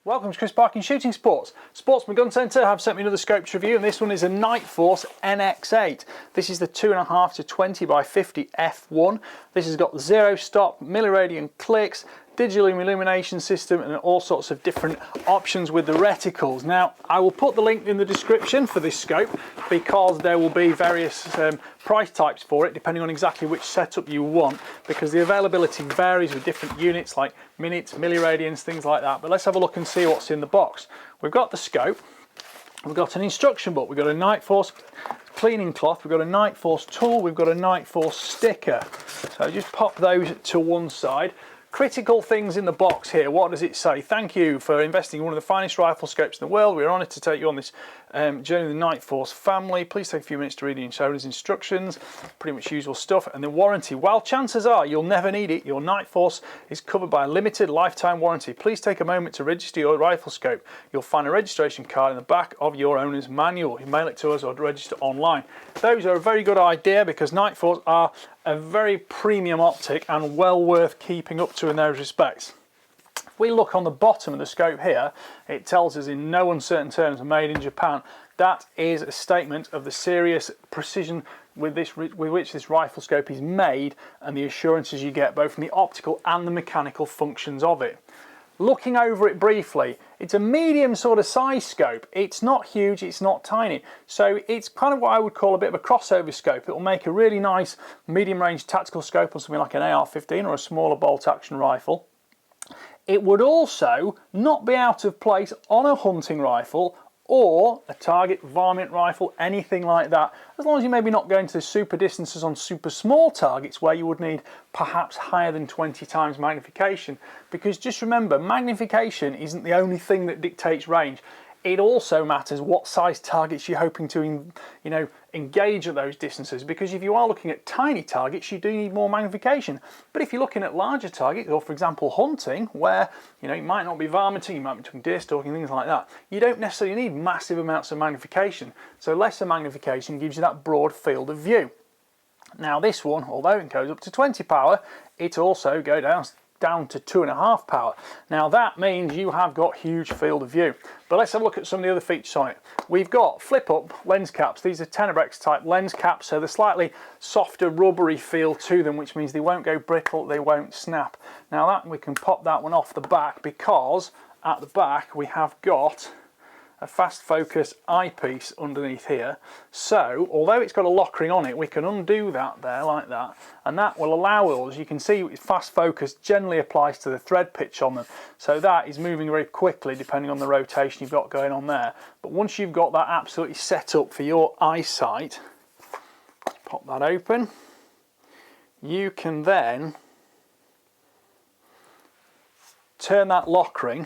Welcome to Chris Parkin Shooting Sports. Sportsman Gun Centre have sent me another scopes review, and this one is a Nightforce NX8. This is the 2.5 to 20 by 50 f1. This has got 0 stop, milliradian clicks, digital illumination system, and all sorts of different options with the reticles. Now, I will put the link in the description for this scope because there will be various price types for it depending on exactly which setup you want, because the availability varies with different units like minutes, milliradians, things like that. But let's have a look and see what's in the box. We've got the scope, we've got an instruction book, we've got a Nightforce cleaning cloth, we've got a Nightforce tool, we've got a Nightforce sticker. So just pop those to one side. Critical things in the box here. What does it say? Thank you for investing in one of the finest rifle scopes in the world. We're honoured to take you on this journey with the Nightforce family. Please take a few minutes to read the owner's instructions. Pretty much usual stuff. And the warranty. While chances are you'll never need it, your Nightforce is covered by a limited lifetime warranty. Please take a moment to register your rifle scope. You'll find a registration card in the back of your owner's manual. You mail it to us or register online. Those are a very good idea because Nightforce are a very premium optic and well worth keeping up to in those respects. If we look on the bottom of the scope here, it tells us in no uncertain terms made in Japan. That is a statement of the serious precision with which this rifle scope is made and the assurances you get both from the optical and the mechanical functions of it. Looking over it briefly, it's a medium sort of size scope. It's not huge, it's not tiny. So it's kind of what I would call a bit of a crossover scope. It will make a really nice medium range tactical scope on something like an AR-15 or a smaller bolt action rifle. It would also not be out of place on a hunting rifle or a target varmint rifle, anything like that, as long as you're maybe not going to the super distances on super small targets where you would need perhaps higher than 20 times magnification. Because just remember, magnification isn't the only thing that dictates range. It also matters what size targets you're hoping to, engage at those distances, because if you are looking at tiny targets, you do need more magnification. But if you're looking at larger targets, or for example hunting, where you might not be varminting, you might be doing deer stalking, things like that, you don't necessarily need massive amounts of magnification. So lesser magnification gives you that broad field of view. Now this one, although it goes up to 20 power, it also goes down to 2.5 power. Now that means you have got huge field of view. But let's have a look at some of the other features on it. We've got flip up lens caps. These are Tenebrex type lens caps, so they're slightly softer rubbery feel to them, which means they won't go brittle, they won't snap. Now that we can pop that one off the back, because at the back we have got a fast focus eyepiece underneath here. So although it's got a lock ring on it, we can undo that there like that, and that will allow us, you can see fast focus generally applies to the thread pitch on them, so that is moving very quickly depending on the rotation you've got going on there. But once you've got that absolutely set up for your eyesight, pop that open, you can then turn that lock ring,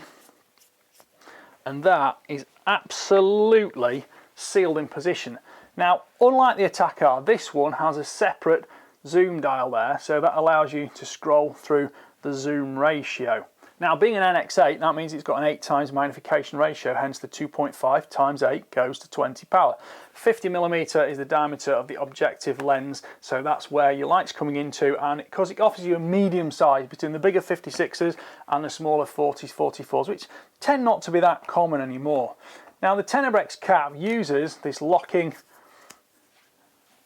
and that is absolutely sealed in position. Now, unlike the Attack-R, this one has a separate zoom dial there, so that allows you to scroll through the zoom ratio. Now, being an NX8, that means it's got an 8 times magnification ratio, hence the 2.5 times 8 goes to 20 power. 50mm is the diameter of the objective lens, so that's where your light's coming into, and because it offers you a medium size between the bigger 56s and the smaller 40s, 44s, which tend not to be that common anymore. Now, the Tenebrex cap uses this locking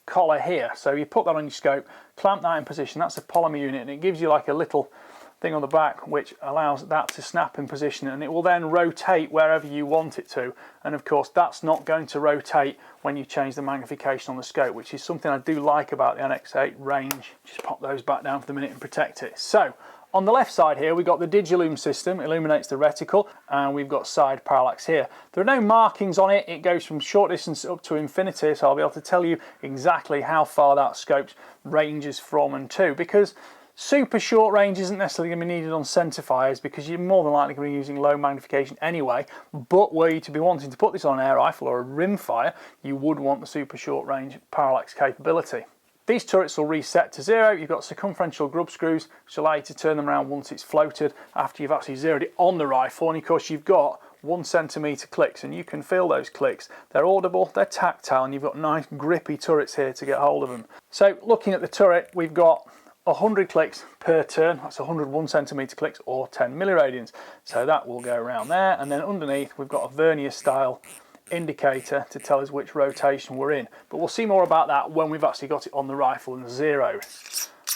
collar here, so you put that on your scope, clamp that in position, that's a polymer unit, and it gives you like a little thing on the back which allows that to snap in position, and it will then rotate wherever you want it to. And of course that's not going to rotate when you change the magnification on the scope, which is something I do like about the NX8 range. Just pop those back down for the minute and protect it. So on the left side here we've got the Digilum system, illuminates the reticle, and we've got side parallax here. There are no markings on it, it goes from short distance up to infinity, so I'll be able to tell you exactly how far that scope ranges from and to, because super short range isn't necessarily going to be needed on centerfires because you're more than likely going to be using low magnification anyway. But were you to be wanting to put this on an air rifle or a rimfire, you would want the super short range parallax capability. These turrets will reset to 0. You've got circumferential grub screws which allow you to turn them around once it's floated after you've actually zeroed it on the rifle, and of course you've got 1 centimetre clicks, and you can feel those clicks. They're audible, they're tactile, and you've got nice grippy turrets here to get hold of them. So looking at the turret, we've got 100 clicks per turn. That's 100 1cm clicks or 10 milliradians. So that will go around there, and then underneath we've got a vernier style indicator to tell us which rotation we're in. But we'll see more about that when we've actually got it on the rifle and zeroed.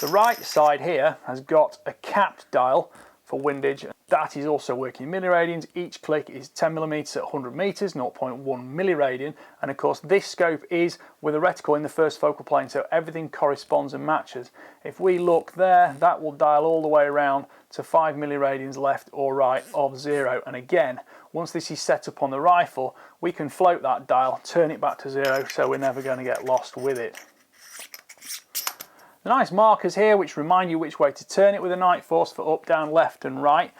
The right side here has got a capped dial for windage. That is also working in milliradians. Each click is 10mm at 100 meters, 0.1 milliradian. And of course this scope is with a reticle in the first focal plane, so everything corresponds and matches. If we look there, that will dial all the way around to 5 milliradians left or right of 0. And again, once this is set up on the rifle, we can float that dial, turn it back to 0, so we're never going to get lost with it. The nice markers here which remind you which way to turn it with a Nightforce for up, down, left and right.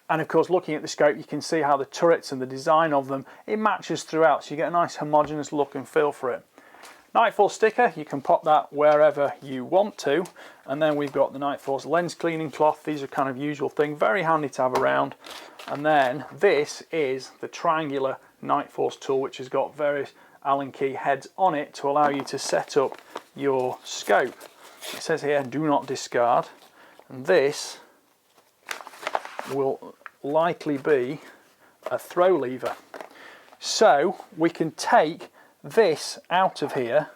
And of course, looking at the scope, you can see how the turrets and the design of them, it matches throughout, so you get a nice homogeneous look and feel for it. Nightforce sticker, you can pop that wherever you want to. And then we've got the Nightforce lens cleaning cloth. These are kind of usual thing, very handy to have around. And then this is the triangular Nightforce tool, which has got various Allen key heads on it to allow you to set up your scope. It says here, do not discard. And this will likely be a throw lever. So we can take this out of here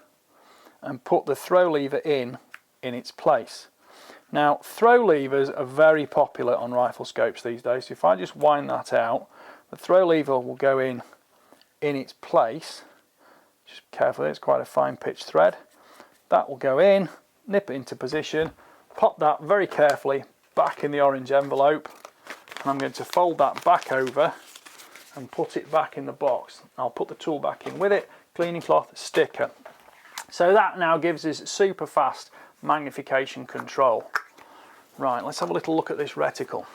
and put the throw lever in its place. Now, throw levers are very popular on rifle scopes these days. So if I just wind that out, the throw lever will go in its place. Just carefully, it's quite a fine pitch thread. That will go in, nip it into position, pop that very carefully back in the orange envelope, and I'm going to fold that back over and put it back in the box. I'll put the tool back in with it, cleaning cloth, sticker. So that now gives us super fast magnification control. Right, let's have a little look at this reticle.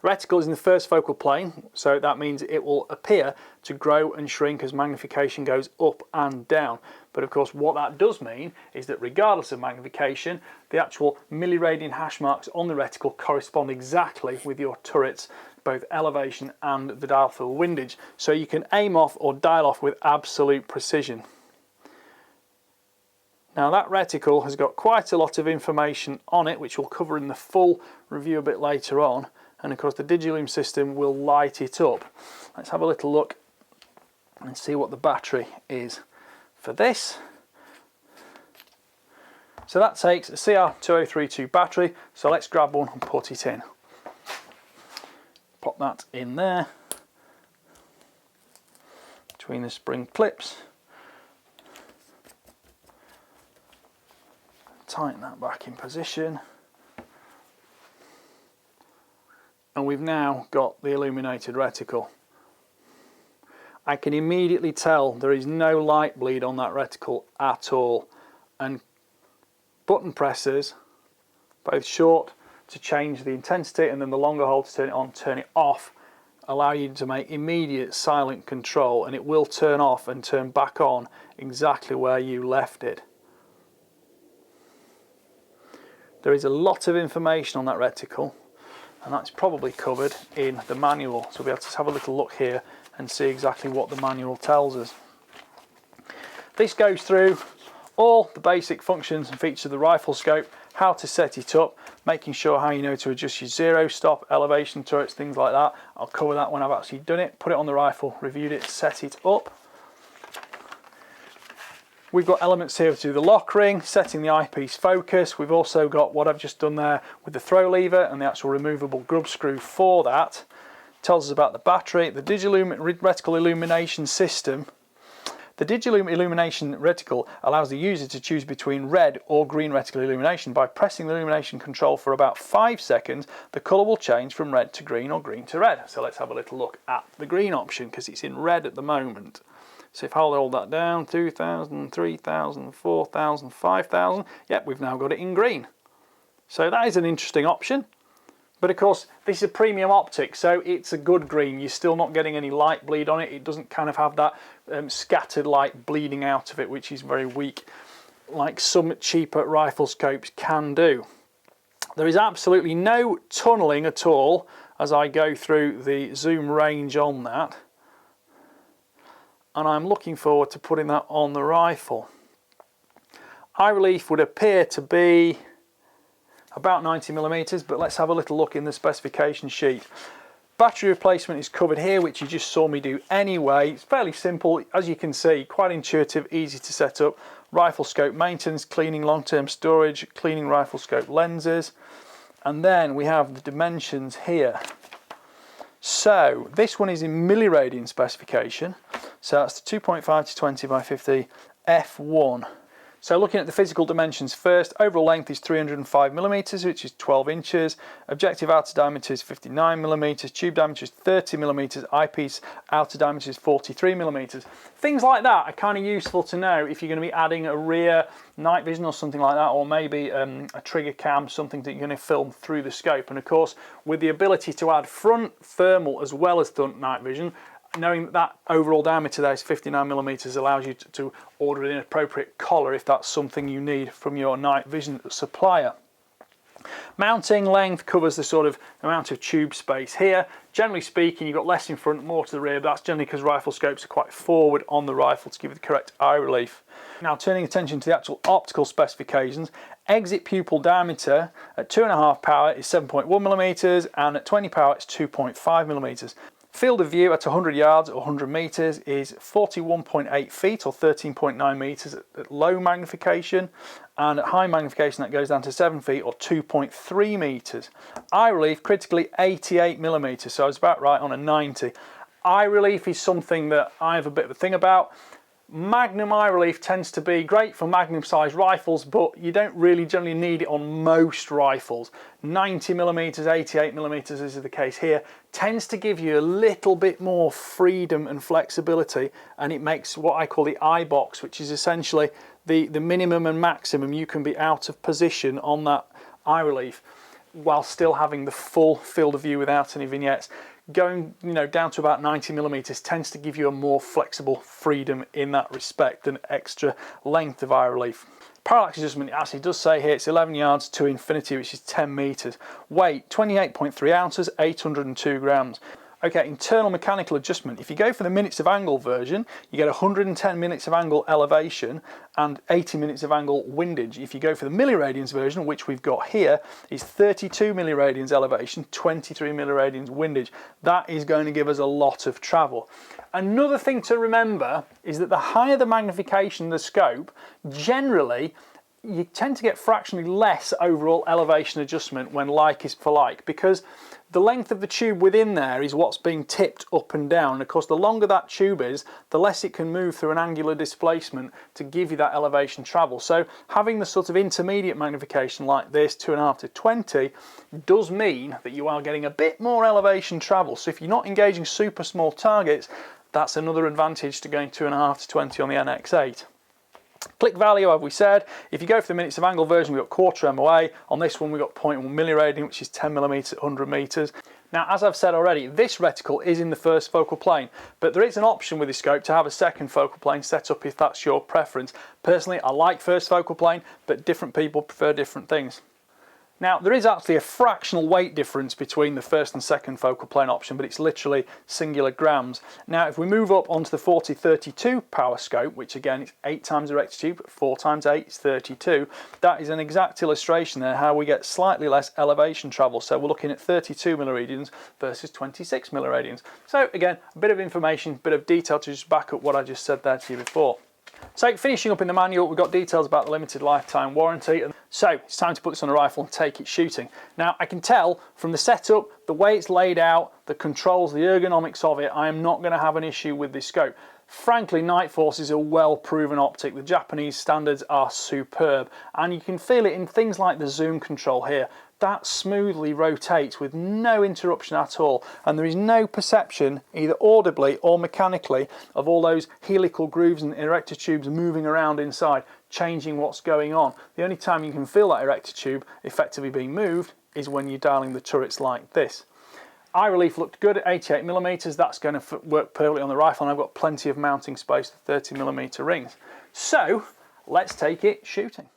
Reticle is in the first focal plane, so that means it will appear to grow and shrink as magnification goes up and down. But of course what that does mean is that regardless of magnification, the actual milliradian hash marks on the reticle correspond exactly with your turret's both elevation and the dial fill windage. So you can aim off or dial off with absolute precision. Now that reticle has got quite a lot of information on it, which we'll cover in the full review a bit later on. And of course the Digilume system will light it up. Let's have a little look and see what the battery is for this. So that takes a CR2032 battery, so let's grab one and put it in. Pop that in there between the spring clips. Tighten that back in position. And we've now got the illuminated reticle. I can immediately tell there is no light bleed on that reticle at all. And button presses, both short to change the intensity and then the longer hold to turn it on, turn it off, allow you to make immediate silent control, and it will turn off and turn back on exactly where you left it. There is a lot of information on that reticle, and that's probably covered in the manual, so we'll be able to have a little look here and see exactly what the manual tells us. This goes through all the basic functions and features of the rifle scope, how to set it up, making sure how you know to adjust your zero, stop, elevation, turrets, things like that. I'll cover that when I've actually done it, put it on the rifle, reviewed it, set it up. We've got elements here to do the lock ring, setting the eyepiece focus. We've also got what I've just done there with the throw lever and the actual removable grub screw for that. Tells us about the battery, the Digilume reticle illumination system. The Digilume illumination reticle allows the user to choose between red or green reticle illumination. By pressing the illumination control for about 5 seconds, the colour will change from red to green or green to red. So let's have a little look at the green option because it's in red at the moment. So if I hold that down, 2,000, 3,000, 4,000, 5,000, yep, we've now got it in green. So that is an interesting option. But of course, this is a premium optic, so it's a good green. You're still not getting any light bleed on it. It doesn't kind of have that scattered light bleeding out of it, which is very weak, like some cheaper rifle scopes can do. There is absolutely no tunnelling at all as I go through the zoom range on that. And I'm looking forward to putting that on the rifle. Eye relief would appear to be about 90mm, but let's have a little look in the specification sheet. Battery replacement is covered here, which you just saw me do anyway. It's fairly simple, as you can see, quite intuitive, easy to set up. Rifle scope maintenance, cleaning long-term storage, cleaning rifle scope lenses. And then we have the dimensions here. So this one is in milliradian specification. So that's the 2.5 to 20 by 50 f1. So looking at the physical dimensions first, overall length is 305mm, which is 12 inches. Objective outer diameter is 59mm, tube diameter is 30mm, eyepiece outer diameter is 43mm. Things like that are kind of useful to know if you're going to be adding a rear night vision or something like that, or maybe a trigger cam, something that you're going to film through the scope. And of course, with the ability to add front thermal as well as front night vision, knowing that overall diameter there is 59mm allows you to order an appropriate collar if that's something you need from your night vision supplier. Mounting length covers the sort of amount of tube space here. Generally speaking, you've got less in front, more to the rear, but that's generally because rifle scopes are quite forward on the rifle to give you the correct eye relief. Now turning attention to the actual optical specifications, exit pupil diameter at 2.5 power is 7.1mm and at 20 power it's 2.5mm. Field of view at 100 yards or 100 metres is 41.8 feet or 13.9 metres at low magnification, and at high magnification that goes down to 7 feet or 2.3 metres. Eye relief critically 88mm, so I was about right on a 90. Eye relief is something that I have a bit of a thing about. Magnum eye relief tends to be great for magnum sized rifles, but you don't really generally need it on most rifles. 90mm, 88mm, as is the case here, tends to give you a little bit more freedom and flexibility, and it makes what I call the eye box, which is essentially the minimum and maximum you can be out of position on that eye relief while still having the full field of view without any vignettes. Going down to about 90mm tends to give you a more flexible freedom in that respect and extra length of eye relief. Parallax adjustment, it actually does say here it's 11 yards to infinity, which is 10 metres. Weight 28.3 ounces, 802 grams. Okay, internal mechanical adjustment. If you go for the minutes of angle version, you get 110 minutes of angle elevation and 80 minutes of angle windage. If you go for the milliradians version, which we've got here, is 32 milliradians elevation, 23 milliradians windage. That is going to give us a lot of travel. Another thing to remember is that the higher the magnification of the scope, generally you tend to get fractionally less overall elevation adjustment when like is for like, because the length of the tube within there is what's being tipped up and down. And of course, the longer that tube is, the less it can move through an angular displacement to give you that elevation travel. So having the sort of intermediate magnification like this, 2.5 to 20, does mean that you are getting a bit more elevation travel. So if you're not engaging super small targets, that's another advantage to going 2.5 to 20 on the NX8. Click value, as we said, if you go for the minutes of angle version, we've got quarter MOA. On this one, we've got 0.1 milliradian, which is 10mm at 100 metres. Now, as I've said already, this reticle is in the first focal plane, but there is an option with this scope to have a second focal plane set up if that's your preference. Personally, I like first focal plane, but different people prefer different things. Now, there is actually a fractional weight difference between the first and second focal plane option, but it's literally singular grams. Now, if we move up onto the 40-32 power scope, which again is 8 times the rector tube, 4 times 8 is 32, that is an exact illustration there how we get slightly less elevation travel. So we're looking at 32 milliradians versus 26 milliradians. So again, a bit of information, a bit of detail to just back up what I just said there to you before. So finishing up in the manual, we've got details about the limited lifetime warranty. So it's time to put this on a rifle and take it shooting. Now I can tell from the setup, the way it's laid out, the controls, the ergonomics of it, I am not going to have an issue with this scope. Frankly, Nightforce is a well-proven optic. The Japanese standards are superb, and you can feel it in things like the zoom control here. That smoothly rotates with no interruption at all, and there is no perception, either audibly or mechanically, of all those helical grooves and erector tubes moving around inside, changing what's going on. The only time you can feel that erector tube effectively being moved is when you're dialing the turrets like this. Eye relief looked good at 88mm, that's going to work perfectly on the rifle, and I've got plenty of mounting space for 30mm rings. So let's take it shooting.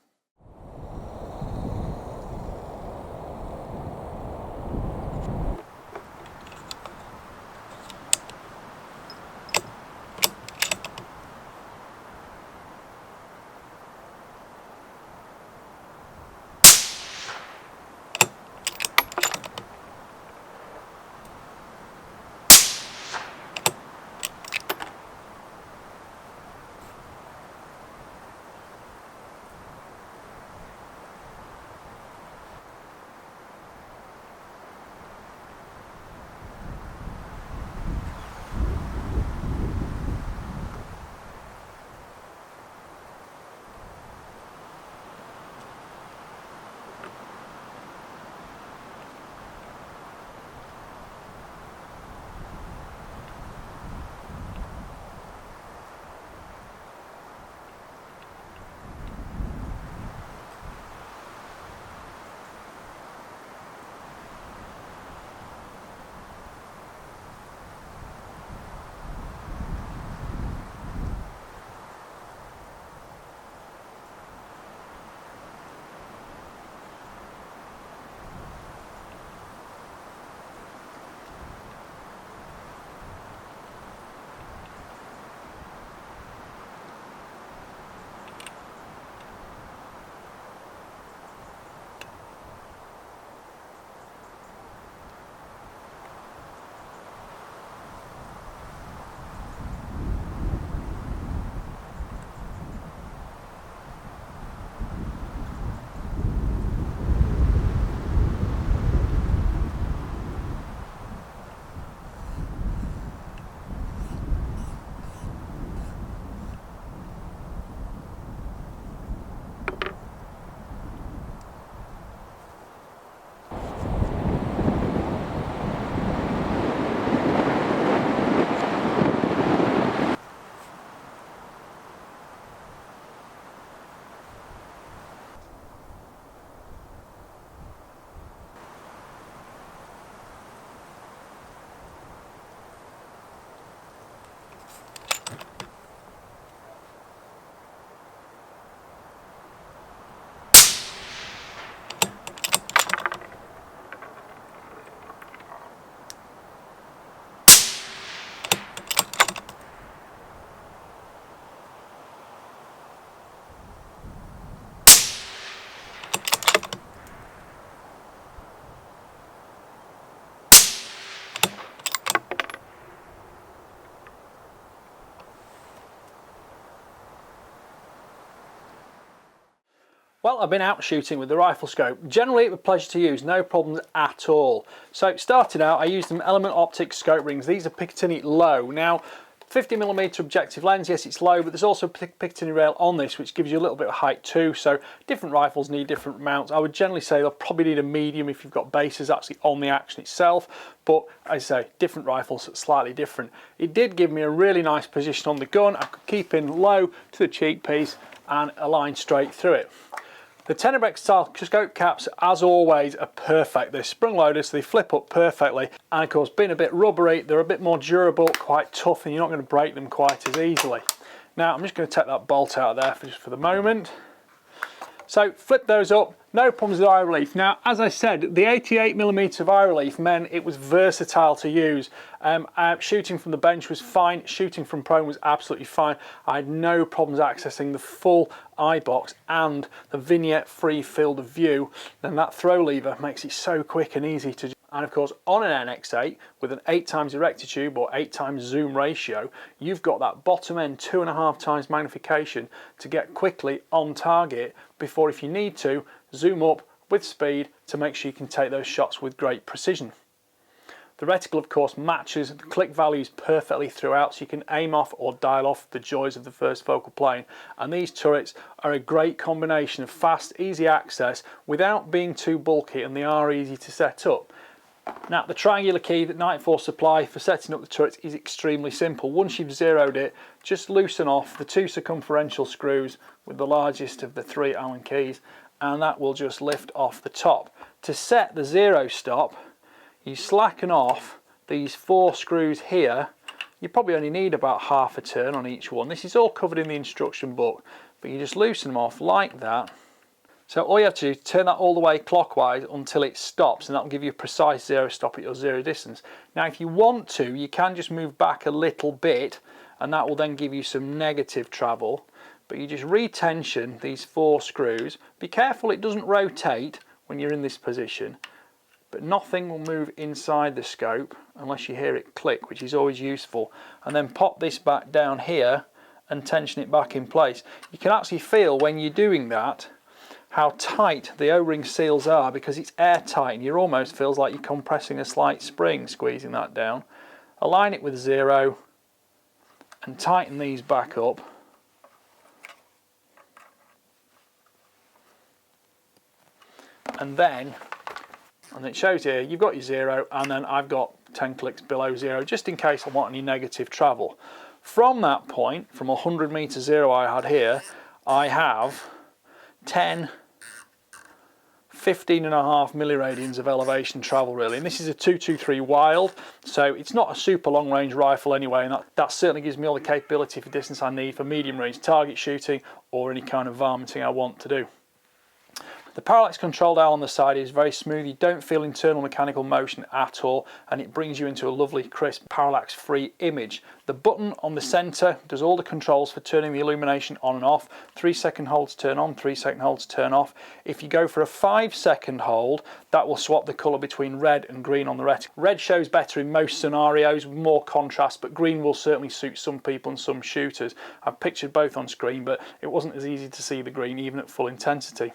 Well, I've been out shooting with the rifle scope. Generally, a pleasure to use, no problems at all. So starting out, I used some Element Optics scope rings. These are Picatinny low. Now, 50mm objective lens, yes, it's low, but there's also a Picatinny rail on this, which gives you a little bit of height too. So different rifles need different mounts. I would generally say they'll probably need a medium if you've got bases actually on the action itself. But as I say, different rifles slightly different. It did give me a really nice position on the gun. I could keep in low to the cheek piece and align straight through it. The Tenebrex style scope caps, as always, are perfect. They're sprung loaded, so they flip up perfectly. And of course, being a bit rubbery, they're a bit more durable, quite tough, and you're not going to break them quite as easily. Now, I'm just going to take that bolt out of there just for the moment. So flip those up, no problems with eye relief. Now, as I said, the 88mm of eye relief meant it was versatile to use. Shooting from the bench was fine, shooting from prone was absolutely fine. I had no problems accessing the full eye box and the vignette free field of view. And that throw lever makes it so quick and easy to do. And of course, on an NX8 with an 8x erector tube or 8x zoom ratio, you've got that bottom end 2.5x magnification to get quickly on target before, if you need to, zoom up with speed to make sure you can take those shots with great precision. The reticle, of course, matches the click values perfectly throughout, so you can aim off or dial off the joys of the first focal plane. And these turrets are a great combination of fast, easy access without being too bulky, and they are easy to set up. Now, the triangular key that Nightforce supply for setting up the turrets is extremely simple. Once you've zeroed it, just loosen off the 2 circumferential screws with the largest of the 3 Allen keys, and that will just lift off the top. To set the zero stop, you slacken off these 4 screws here. You probably only need about half a turn on each one. This is all covered in the instruction book, but you just loosen them off like that. So all you have to do is turn that all the way clockwise until it stops, and that will give you a precise zero stop at your zero distance. Now, if you want to, you can just move back a little bit, and that will then give you some negative travel. But you just retension these 4 screws. Be careful it doesn't rotate when you're in this position, but nothing will move inside the scope unless you hear it click, which is always useful. And then pop this back down here and tension it back in place. You can actually feel when you're doing that how tight the O-ring seals are, because it's airtight and you almost feels like you're compressing a slight spring squeezing that down. Align it with zero and tighten these back up. And it shows here you've got your zero, and then I've got 10 clicks below zero just in case I want any negative travel. From that point, from 100 meter zero I had here, I have 10, 15.5 milliradians of elevation travel really, and this is a 223 wild, so it's not a super long range rifle anyway, and that certainly gives me all the capability for distance I need for medium range target shooting or any kind of varminting I want to do. The parallax control dial on the side is very smooth. You don't feel internal mechanical motion at all, and it brings you into a lovely crisp parallax free image. The button on the center does all the controls for turning the illumination on and off. 3-second holds turn on, 3-second holds turn off. If you go for a 5-second hold, that will swap the color between red and green on the reticle. Red shows better in most scenarios with more contrast, but green will certainly suit some people and some shooters. I've pictured both on screen, but it wasn't as easy to see the green even at full intensity.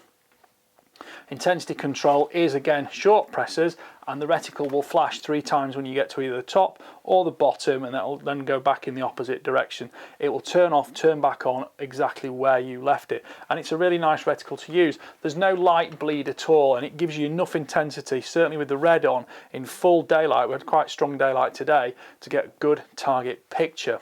Intensity control is again short presses, and the reticle will flash 3 times when you get to either the top or the bottom, and that will then go back in the opposite direction. It will turn off, turn back on exactly where you left it, and it's a really nice reticle to use. There's no light bleed at all, and it gives you enough intensity, certainly with the red on in full daylight. We had quite strong daylight today to get a good target picture.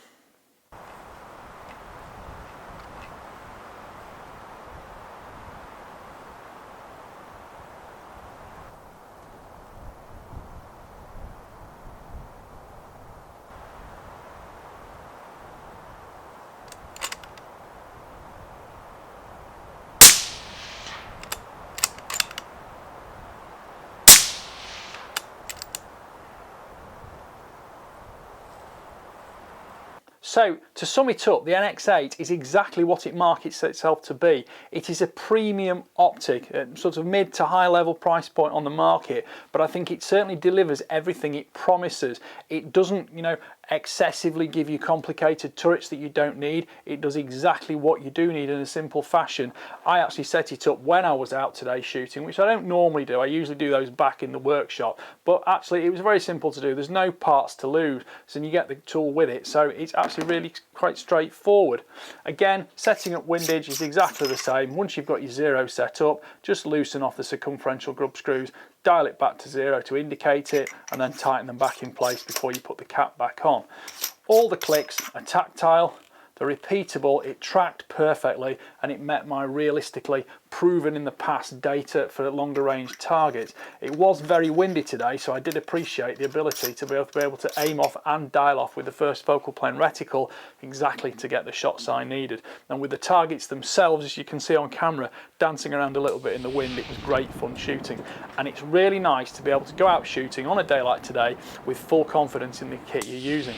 So to sum it up, the NX8 is exactly what it markets itself to be. It is a premium optic, sort of mid to high level price point on the market, but I think it certainly delivers everything it promises. It doesn't, excessively give you complicated turrets that you don't need. It does exactly what you do need in a simple fashion. I actually set it up when I was out today shooting, which I don't normally do. I usually do those back in the workshop, but actually it was very simple to do. There's no parts to lose, so you get the tool with it, so it's actually really quite straightforward. Again, setting up windage is exactly the same. Once you've got your 0 set up, just loosen off the circumferential grub screws, dial it back to 0 to indicate it, and then tighten them back in place before you put the cap back on. All the clicks are tactile, they're repeatable, it tracked perfectly, and it met my realistically proven in the past data for longer range targets. It was very windy today, so I did appreciate the ability to be able to aim off and dial off with the first focal plane reticle exactly to get the shots I needed. And with the targets themselves, as you can see on camera, dancing around a little bit in the wind, it was great fun shooting. And it's really nice to be able to go out shooting on a day like today with full confidence in the kit you're using.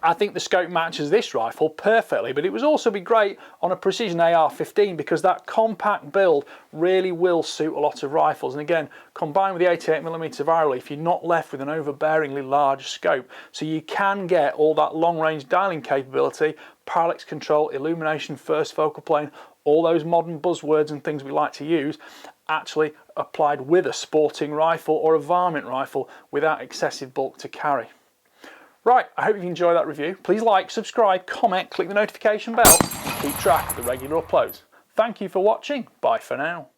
I think the scope matches this rifle perfectly, but it would also be great on a precision AR-15 because that compact build really will suit a lot of rifles. And again, combined with the 88mm virally, you're not left with an overbearingly large scope. So you can get all that long-range dialing capability, parallax control, illumination, first focal plane, all those modern buzzwords and things we like to use, actually applied with a sporting rifle or a varmint rifle without excessive bulk to carry. Right, I hope you enjoyed that review. Please like, subscribe, comment, click the notification bell, and keep track of the regular uploads. Thank you for watching. Bye for now.